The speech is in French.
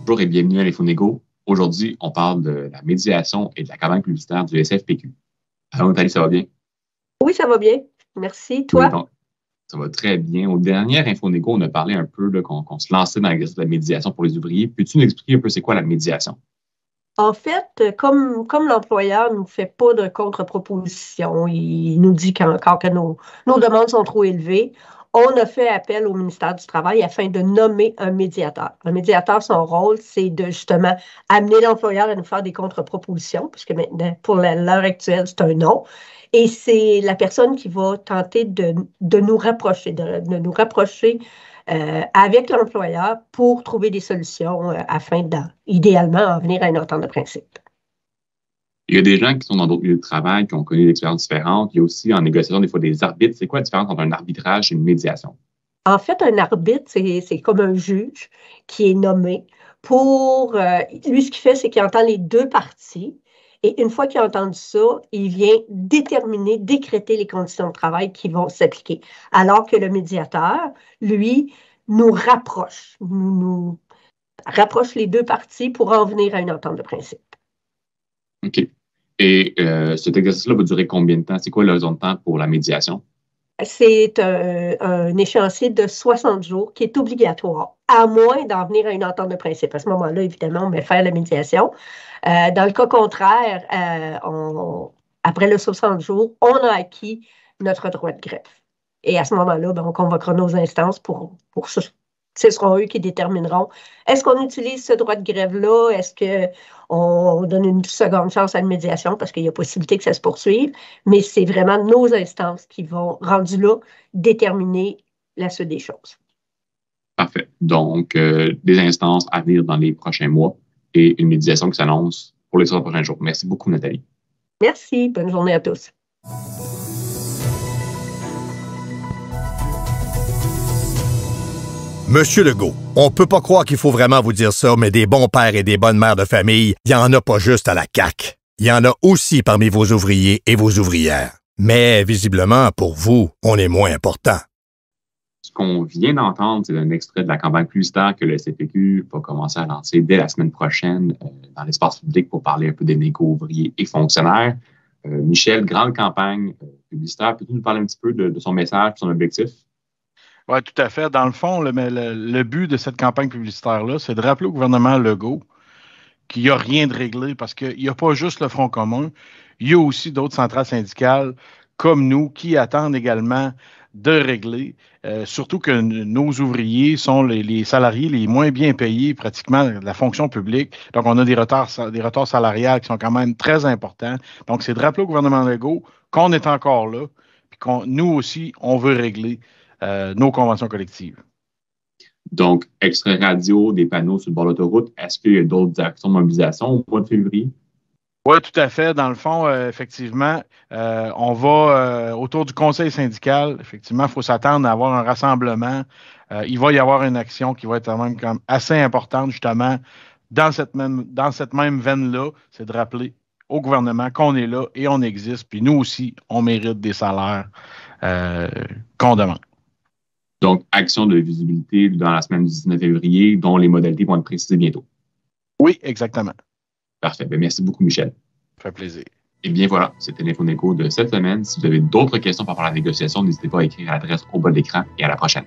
Bonjour et bienvenue à l'Infonégo. Aujourd'hui, on parle de la médiation et de la campagne publicitaire du SFPQ. Alors, Nathalie, ça va bien? Oui, ça va bien. Merci. Oui, Toi? donc, ça va très bien. Au dernier Infonégo, on a parlé un peu qu'on se lançait dans l'exercice de la médiation pour les ouvriers. Peux-tu nous expliquer un peu c'est quoi la médiation? En fait, comme l'employeur ne nous fait pas de contre-proposition, il nous dit qu'encore que nos demandes sont trop élevées, on a fait appel au ministère du Travail afin de nommer un médiateur. Un médiateur, son rôle, c'est de justement amener l'employeur à nous faire des contre-propositions, puisque maintenant, pour l'heure actuelle, c'est un non. Et c'est la personne qui va tenter de nous rapprocher, de nous rapprocher avec l'employeur pour trouver des solutions afin idéalement, en venir à une entente de principe. Il y a des gens qui sont dans d'autres lieux de travail, qui ont connu des expériences différentes. Il y a aussi en négociation des fois des arbitres. C'est quoi la différence entre un arbitrage et une médiation? En fait, un arbitre, c'est comme un juge qui est nommé pour... lui, ce qu'il fait, c'est qu'il entend les deux parties. Et une fois qu'il a entendu ça, il vient déterminer, décréter les conditions de travail qui vont s'appliquer. Alors que le médiateur, lui, nous rapproche les deux parties pour en venir à une entente de principe. OK. Et cet exercice-là va durer combien de temps? C'est quoi l'horizon de temps pour la médiation? C'est un échéancier de 60 jours qui est obligatoire, à moins d'en venir à une entente de principe. À ce moment-là, évidemment, on met faire la médiation. Dans le cas contraire, après le 60 jours, on a acquis notre droit de grève. Et à ce moment-là, on convoquera nos instances pour ça. Ce seront eux qui détermineront est-ce qu'on utilise ce droit de grève-là? Est-ce qu'on donne une seconde chance à la médiation parce qu'il y a possibilité que ça se poursuive? Mais c'est vraiment nos instances qui vont, rendues là, déterminer la suite des choses. Parfait. Donc, des instances à venir dans les prochains mois et une médiation qui s'annonce pour les 3 prochains jours. Merci beaucoup, Nathalie. Merci. Bonne journée à tous. Monsieur Legault, on peut pas croire qu'il faut vraiment vous dire ça, mais des bons pères et des bonnes mères de famille, il y en a pas juste à la CAQ. Il y en a aussi parmi vos ouvriers et vos ouvrières. Mais, visiblement, pour vous, on est moins important. Ce qu'on vient d'entendre, c'est un extrait de la campagne publicitaire que le SFPQ va commencer à lancer dès la semaine prochaine dans l'espace public pour parler un peu des négos ouvriers et fonctionnaires. Michel, grande campagne publicitaire. Peux-tu nous parler un petit peu de son message, de son objectif? Oui, tout à fait. Dans le fond, le but de cette campagne publicitaire-là, c'est de rappeler au gouvernement Legault qu'il n'y a rien de réglé parce qu'il n'y a pas juste le Front commun, il y a aussi d'autres centrales syndicales comme nous qui attendent également de régler. Surtout que nos ouvriers sont les salariés les moins bien payés pratiquement de la fonction publique. Donc, on a des retards salariales qui sont quand même très importants. Donc, c'est de rappeler au gouvernement Legault qu'on est encore là, puis nous aussi, on veut régler nos conventions collectives. Donc, extrait radio, des panneaux sur le bord de l'autoroute. Est-ce qu'il y a d'autres actions de mobilisation au mois de février? Oui, tout à fait. Dans le fond, effectivement, on va autour du conseil syndical. Effectivement, il faut s'attendre à avoir un rassemblement. Il va y avoir une action qui va être quand même assez importante, justement, dans cette même veine-là. C'est de rappeler au gouvernement qu'on est là et on existe. Puis nous aussi, on mérite des salaires qu'on demande. Donc, action de visibilité dans la semaine du 19 février, dont les modalités vont être précisées bientôt. Oui, exactement. Parfait. Bien, merci beaucoup, Michel. Ça fait plaisir. Et bien voilà, c'était l'Infonégo de cette semaine. Si vous avez d'autres questions par rapport à la négociation, n'hésitez pas à écrire à l'adresse au bas de l'écran et à la prochaine.